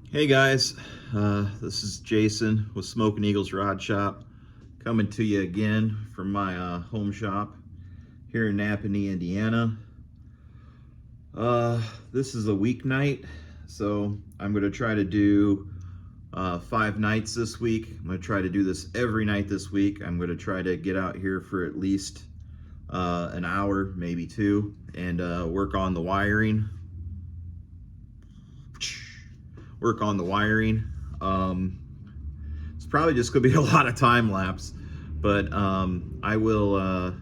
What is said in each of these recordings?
Hey guys, this is Jason with Smoking Eagles Rod Shop, coming to you again from my home shop here in Napanee, Indiana. This is a weeknight, so I'm going to try to do 5 nights this week. I'm going to try to do this every night this week. I'm going to try to get out here for at least an hour, maybe 2, and work on the wiring. It's probably just gonna be a lot of time lapse, but I will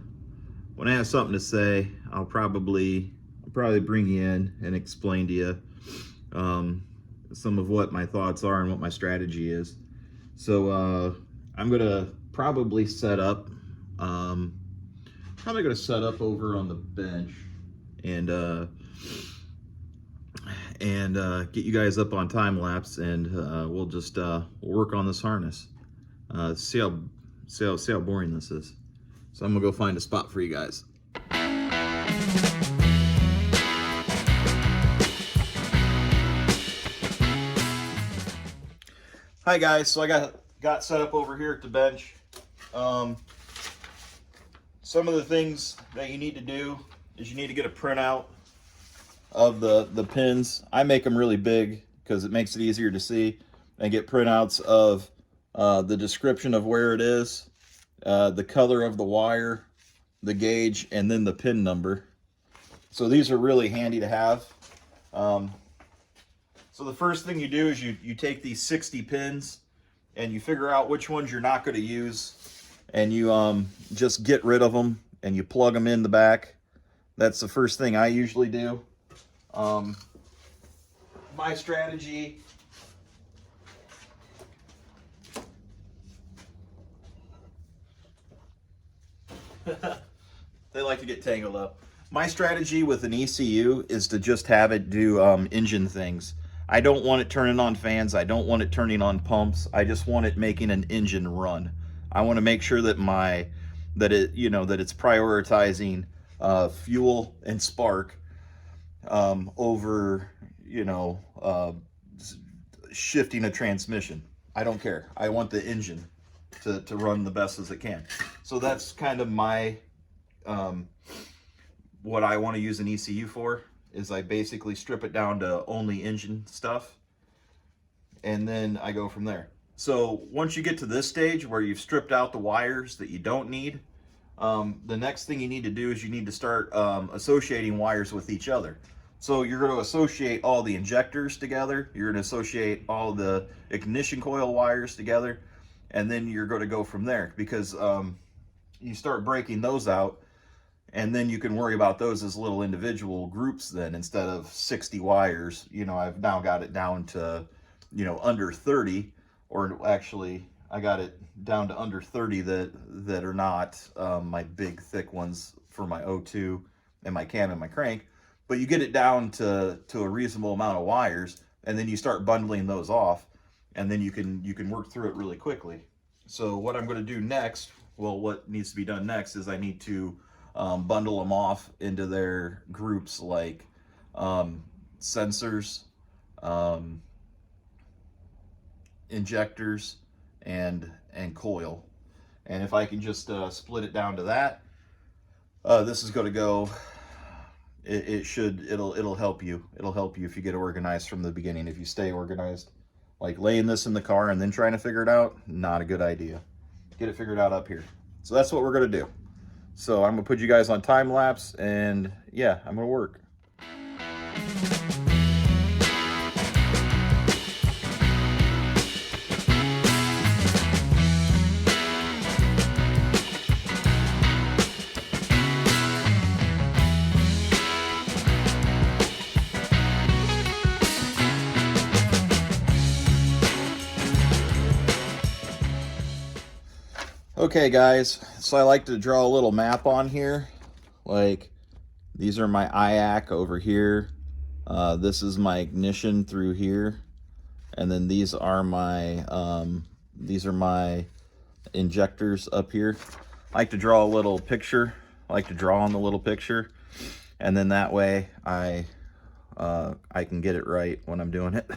when I have something to say, I'll probably bring you in and explain to you some of what my thoughts are and what my strategy is. So I'm gonna probably set up over on the bench and get you guys up on time lapse, and we'll just work on this harness. See how boring this is. So I'm gonna go find a spot for you guys. Hi guys, so I got set up over here at the bench. Some of the things that you need to do is you need to get a printout of the pins. I make them really big because it makes it easier to see, and get printouts of the description of where it is, the color of the wire, the gauge, and then the pin number. So these are really handy to have. So the first thing you do is you take these 60 pins and you figure out which ones you're not going to use, and you just get rid of them and you plug them in the back. That's the first thing I usually do. My strategy they like to get tangled up. My strategy with an ECU is to just have it do engine things. I don't want it turning on fans. I don't want it turning on pumps. I just want it making an engine run. I want to make sure that that it's prioritizing fuel and spark over shifting a transmission. I don't care. I want the engine to run the best as it can. So that's kind of my what I want to use an ECU for, is I basically strip it down to only engine stuff, and then I go from there. So once you get to this stage where you've stripped out the wires that you don't need, the next thing you need to do is you need to start associating wires with each other. So you're going to associate all the injectors together, you're going to associate all the ignition coil wires together, and then you're going to go from there, because you start breaking those out, and then you can worry about those as little individual groups then, instead of 60 wires. I've now got it down to under 30, or actually I got it down to under 30 that are not my big thick ones for my O2 and my cam and my crank. But you get it down to a reasonable amount of wires, and then you start bundling those off, and then you can work through it really quickly. So what I'm going to do next, well, what needs to be done next is I need to bundle them off into their groups, like sensors, injectors, and coil. And if I can just split it down to that, this is going to go. It'll help you. It'll help you if you get organized from the beginning. If you stay organized, like laying this in the car and then trying to figure it out, not a good idea. Get it figured out up here. So that's what we're going to do. So I'm going to put you guys on time lapse, and yeah, I'm going to work. Okay guys, so I like to draw a little map on here. Like, these are my IAC over here. This is my ignition through here, and then these are my injectors up here. I like to draw a little picture. I like to draw on the little picture, and then that way I can get it right when I'm doing it.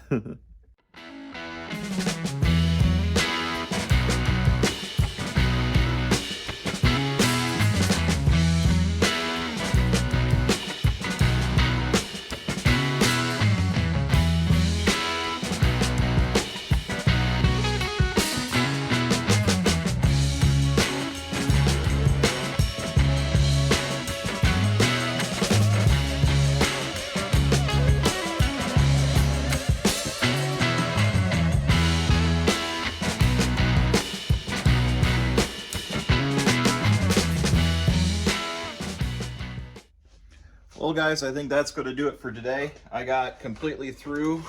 Well, guys, I think that's going to do it for today. I got completely through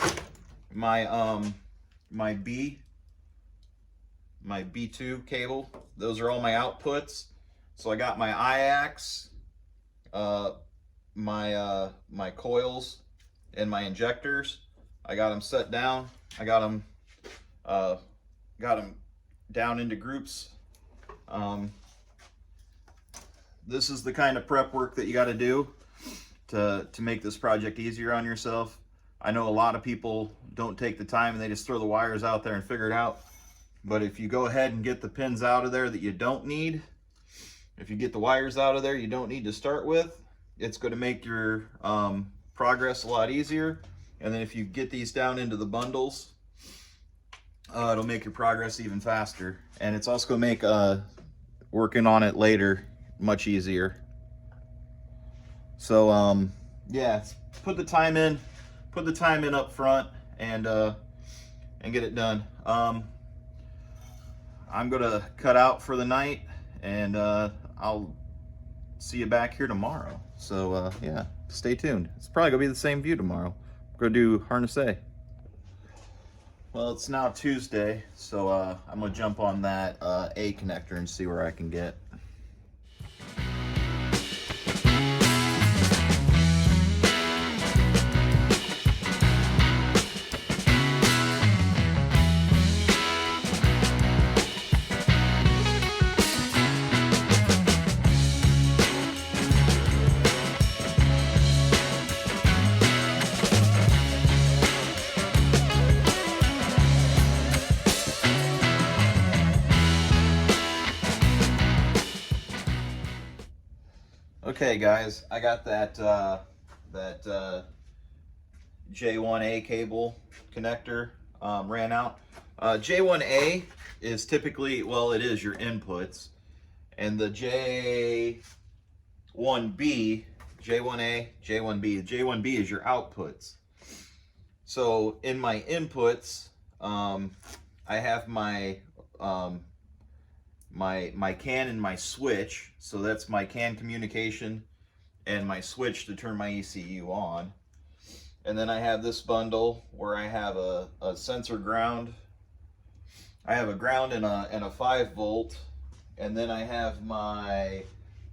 my my B2 cable. Those are all my outputs. So I got my IACs, my coils, and my injectors. I got them set down. I got them down into groups. This is the kind of prep work that you got to do to make this project easier on yourself. I know a lot of people don't take the time and they just throw the wires out there and figure it out. But if you go ahead and get the pins out of there that you don't need, if you get the wires out of there you don't need to start with, it's going to make your progress a lot easier. And then if you get these down into the bundles, it'll make your progress even faster. And it's also going to make working on it later much easier. So yeah, put the time in up front and get it done. I'm gonna cut out for the night, and I'll see you back here tomorrow. So yeah, stay tuned. It's probably gonna be the same view tomorrow. I'm gonna do harness A. Well, it's now Tuesday, so I'm gonna jump on that A connector and see where I can get. Okay, guys, I got that J1A cable connector ran out. J1A is typically, well, it is your inputs, and the J1B, J1A, J1B, J1B is your outputs. So in my inputs, I have my my CAN and my switch. So that's my CAN communication and my switch to turn my ECU on. And then I have this bundle where I have a sensor ground. I have a ground and a 5 volt. And then I have my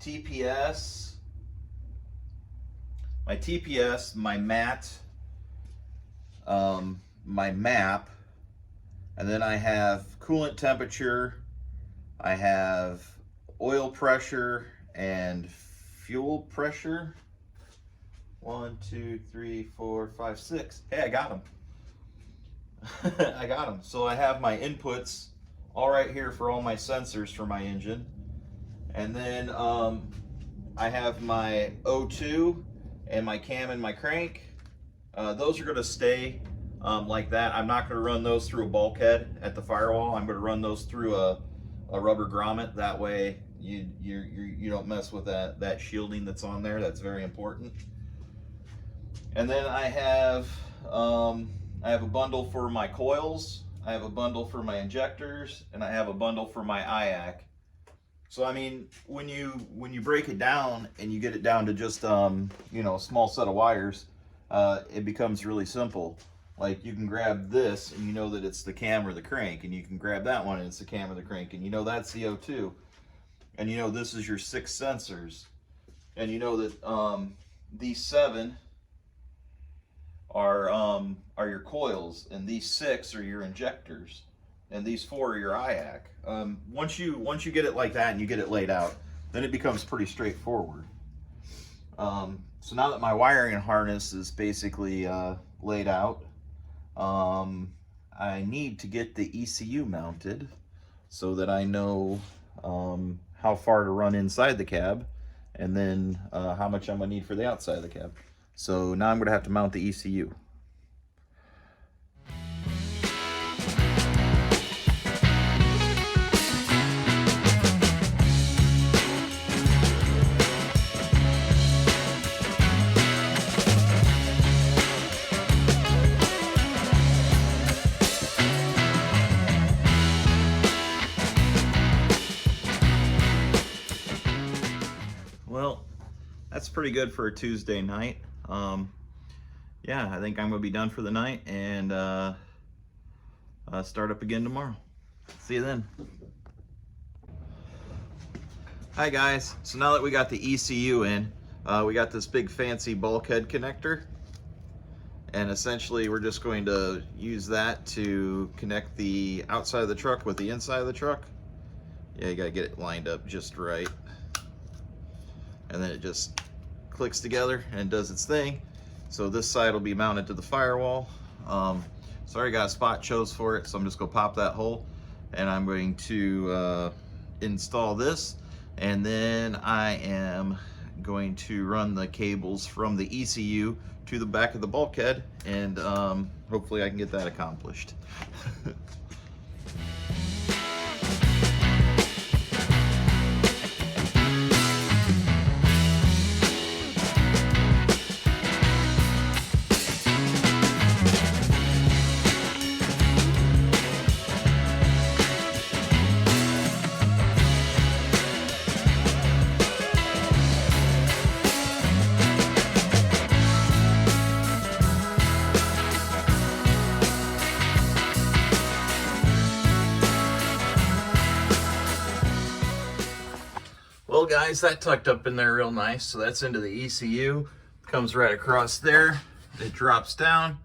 TPS, my MAT, my MAP, and then I have coolant temperature, I have oil pressure and fuel pressure. 1, 2, 3, 4, 5, 6. Hey, I got them. I got them. So I have my inputs all right here for all my sensors for my engine. And then I have my O2 and my cam and my crank. Those are going to stay like that. I'm not going to run those through a bulkhead at the firewall. I'm going to run those through a rubber grommet. That way you don't mess with that shielding that's on there. That's very important. And then I have a bundle for my coils, I have a bundle for my injectors, and I have a bundle for my IAC. So I mean, when you break it down and you get it down to just you know, a small set of wires, it becomes really simple. Like, you can grab this and you know that it's the cam or the crank, and you can grab that one and it's the cam or the crank, and you know that's the O2, and you know this is your 6 sensors, and you know that these 7 are your coils, and these 6 are your injectors, and these 4 are your IAC. Once you get it like that and you get it laid out, then it becomes pretty straightforward. So now that my wiring harness is basically laid out, I need to get the ECU mounted so that I know how far to run inside the cab, and then how much I'm gonna need for the outside of the cab. So now I'm gonna have to mount the ECU. Well, that's pretty good for a Tuesday night. Yeah, I think I'm gonna be done for the night and start up again tomorrow. See you then. Hi guys, so now that we got the ECU in, we got this big fancy bulkhead connector, and essentially we're just going to use that to connect the outside of the truck with the inside of the truck. Yeah, you gotta get it lined up just right. And then it just clicks together and does its thing. So this side will be mounted to the firewall. So I already got a spot chose for it, so I'm just gonna pop that hole, and I'm going to install this, and then I am going to run the cables from the ECU to the back of the bulkhead, and hopefully I can get that accomplished. Well guys, that tucked up in there real nice. So that's into the ECU, comes right across there. It drops down.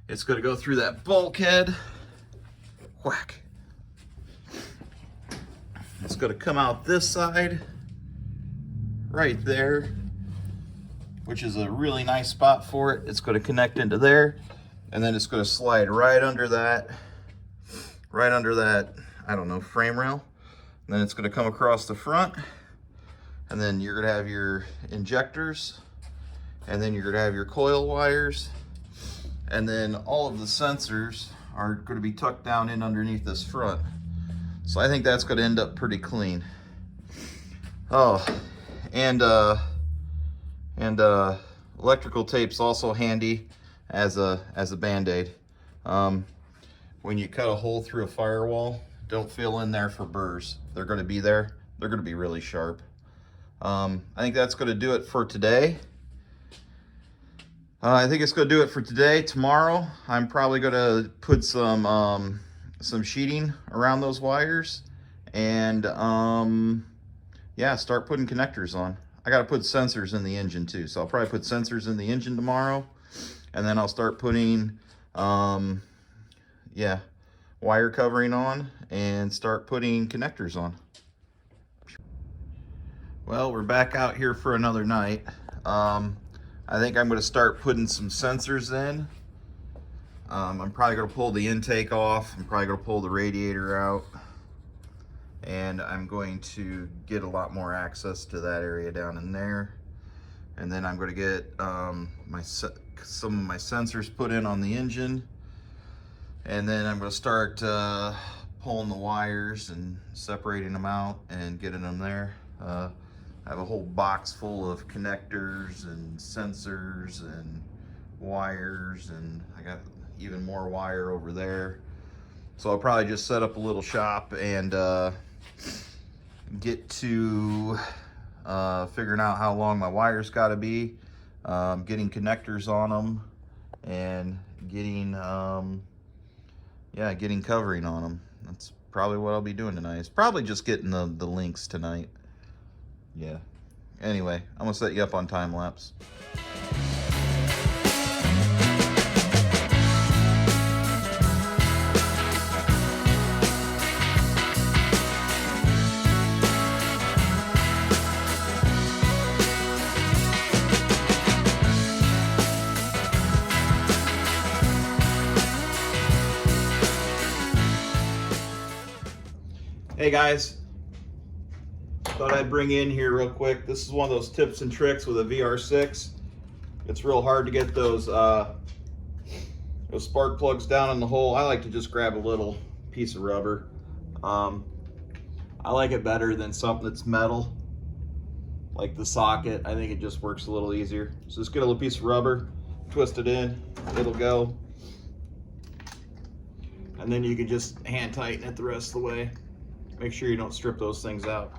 It's gonna go through that bulkhead. Whack. It's gonna come out this side, right there, which is a really nice spot for it. It's gonna connect into there, and then it's gonna slide right under that, I don't know, frame rail. And then it's gonna come across the front, and then you're gonna have your injectors, and then you're gonna have your coil wires, and then all of the sensors are gonna be tucked down in underneath this front. So I think that's gonna end up pretty clean. Oh, and electrical tape's also handy as a Band-Aid. When you cut a hole through a firewall, don't fill in there for burrs. They're gonna be there. They're gonna be really sharp. I think that's going to do it for today. I think it's going to do it for today. Tomorrow, I'm probably going to put some sheeting around those wires, and yeah, start putting connectors on. I got to put sensors in the engine too, so I'll probably put sensors in the engine tomorrow, and then I'll start putting yeah, wire covering on and start putting connectors on. Well, we're back out here for another night. I think I'm going to start putting some sensors in. I'm probably going to pull the intake off. I'm probably going to pull the radiator out. And I'm going to get a lot more access to that area down in there. And then I'm going to get some of my sensors put in on the engine. And then I'm going to start pulling the wires and separating them out and getting them there. I have a whole box full of connectors and sensors and wires, and I got even more wire over there. So I'll probably just set up a little shop and get to figuring out how long my wires got to be, getting connectors on them, and getting yeah, getting covering on them. That's probably what I'll be doing tonight. It's probably just getting the links tonight. Yeah. Anyway, I'm gonna set you up on time lapse. Hey guys, thought I'd bring in here real quick. This is one of those tips and tricks with a VR6. It's real hard to get those spark plugs down in the hole. I like to just grab a little piece of rubber. I like it better than something that's metal, like the socket. I think it just works a little easier. So just get a little piece of rubber, twist it in, it'll go. And then you can just hand tighten it the rest of the way. Make sure you don't strip those things out.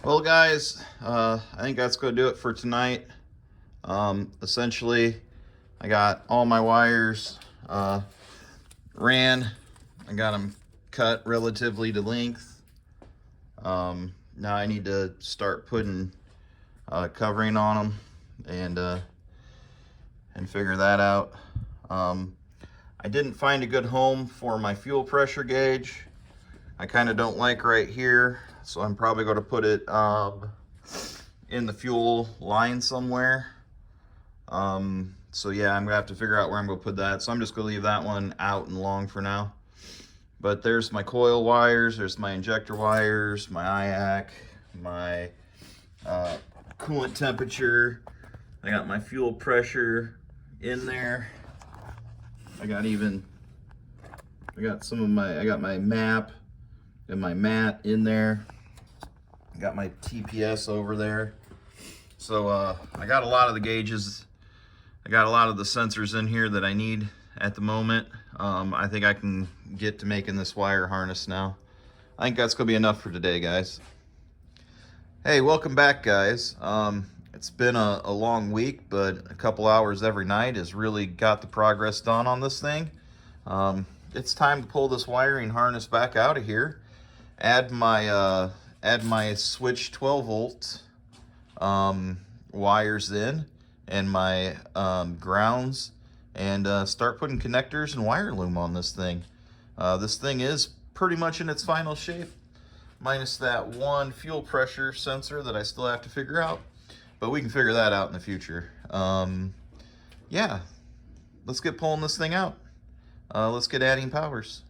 Well guys, I think that's going to do it for tonight. Essentially, I got all my wires ran. I got them cut relatively to length. Now I need to start putting covering on them and figure that out. I didn't find a good home for my fuel pressure gauge. I kind of don't like right here, so I'm probably going to put it in the fuel line somewhere. So yeah, I'm gonna have to figure out where I'm gonna put that. So I'm just gonna leave that one out and long for now. But there's my coil wires, there's my injector wires, my IAC, my coolant temperature. I got my fuel pressure in there. I got my map and my mat in there. I got my TPS over there. So I got a lot of the gauges. I got a lot of the sensors in here that I need at the moment. I think I can get to making this wire harness now. I think that's gonna be enough for today, guys. Hey, welcome back, guys. It's been a long week, but a couple hours every night has really got the progress done on this thing. It's time to pull this wiring harness back out of here. Add my switch 12 volt wires in, and my grounds, and start putting connectors and wire loom on this thing. This thing is pretty much in its final shape, minus that one fuel pressure sensor that I still have to figure out, but we can figure that out in the future. Yeah, let's get pulling this thing out. Let's get adding powers.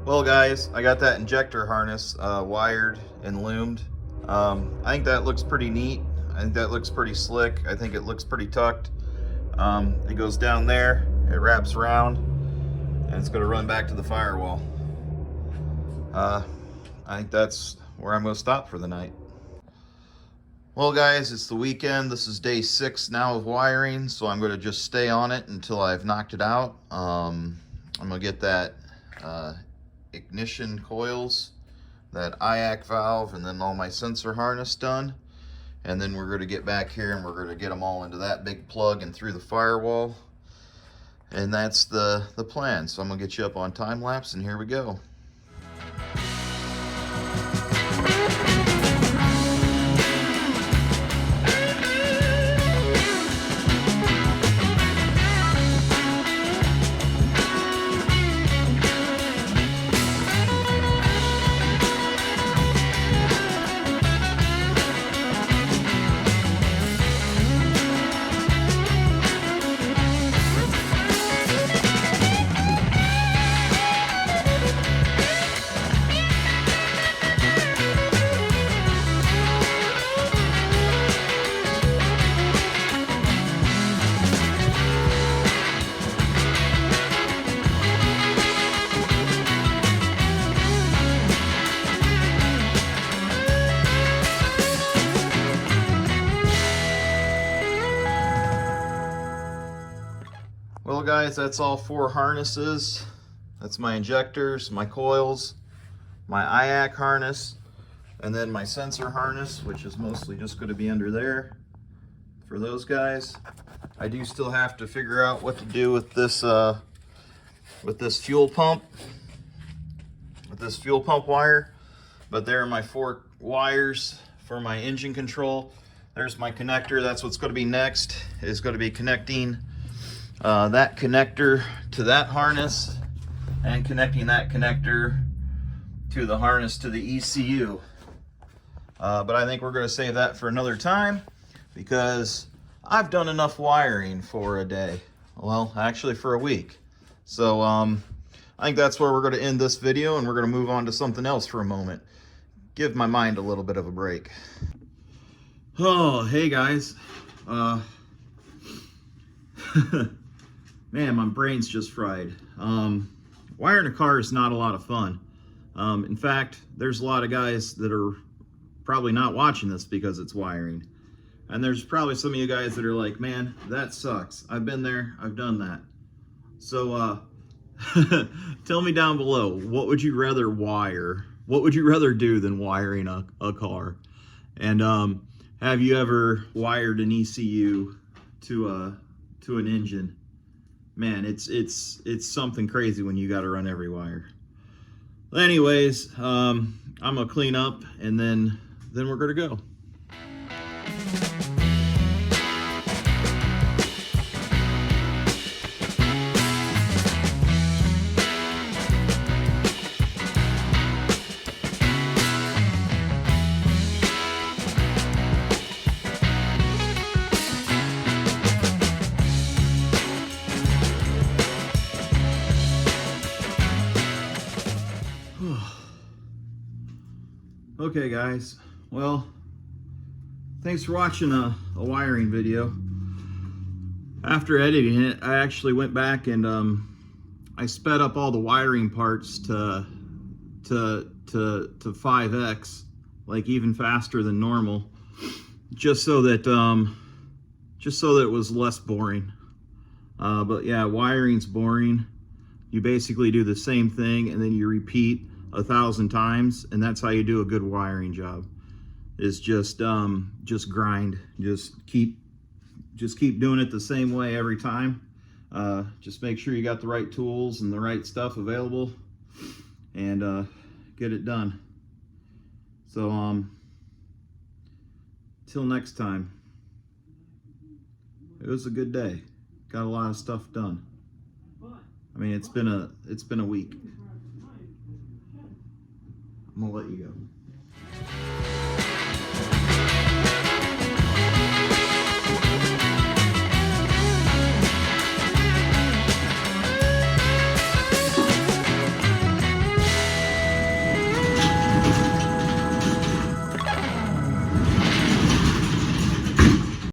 Well guys, I got that injector harness wired and loomed. I think that looks pretty neat. I think that looks pretty slick. I think it looks pretty tucked. It goes down there, it wraps around, and it's gonna run back to the firewall. I think that's where I'm gonna stop for the night. Well guys, it's the weekend. This is day 6 now of wiring, so I'm gonna just stay on it until I've knocked it out. I'm gonna get that ignition coils, that IAC valve, and then all my sensor harness done. And then we're going to get back here and we're going to get them all into that big plug and through the firewall. And that's the plan. So I'm going to get you up on time lapse, and here we go. Well guys, that's all 4 harnesses. That's my injectors, my coils, my IAC harness, and then my sensor harness, which is mostly just going to be under there for those guys. I do still have to figure out what to do with this fuel pump, wire. But there are my 4 wires for my engine control. There's my connector. That's what's going to be next, is going to be connecting that connector to that harness and connecting that connector to the harness to the ECU. But I think we're going to save that for another time, because I've done enough wiring for a day. Well, actually for a week. So I think that's where we're going to end this video, and we're going to move on to something else for a moment. Give my mind a little bit of a break. Oh, hey guys. Man, my brain's just fried. Wiring a car is not a lot of fun. In fact, there's a lot of guys that are probably not watching this because it's wiring. And there's probably some of you guys that are like, man, that sucks. I've been there, I've done that. So tell me down below, what would you rather wire? What would you rather do than wiring a car? And have you ever wired an ECU to an engine? Man, it's something crazy when you got to run every wire. Anyways, I'm gonna clean up, and then we're gonna go. Okay guys, well, thanks for watching a wiring video. After editing it, I actually went back and I sped up all the wiring parts to 5x, like even faster than normal, just so that it was less boring. But yeah, wiring's boring. You basically do the same thing and then you repeat 1,000 times, and that's how you do a good wiring job. Is just grind, just keep doing it the same way every time. Just make sure you got the right tools and the right stuff available, and get it done. So till next time, it was a good day. Got a lot of stuff done. I mean, it's been a week. I'm gonna let you go.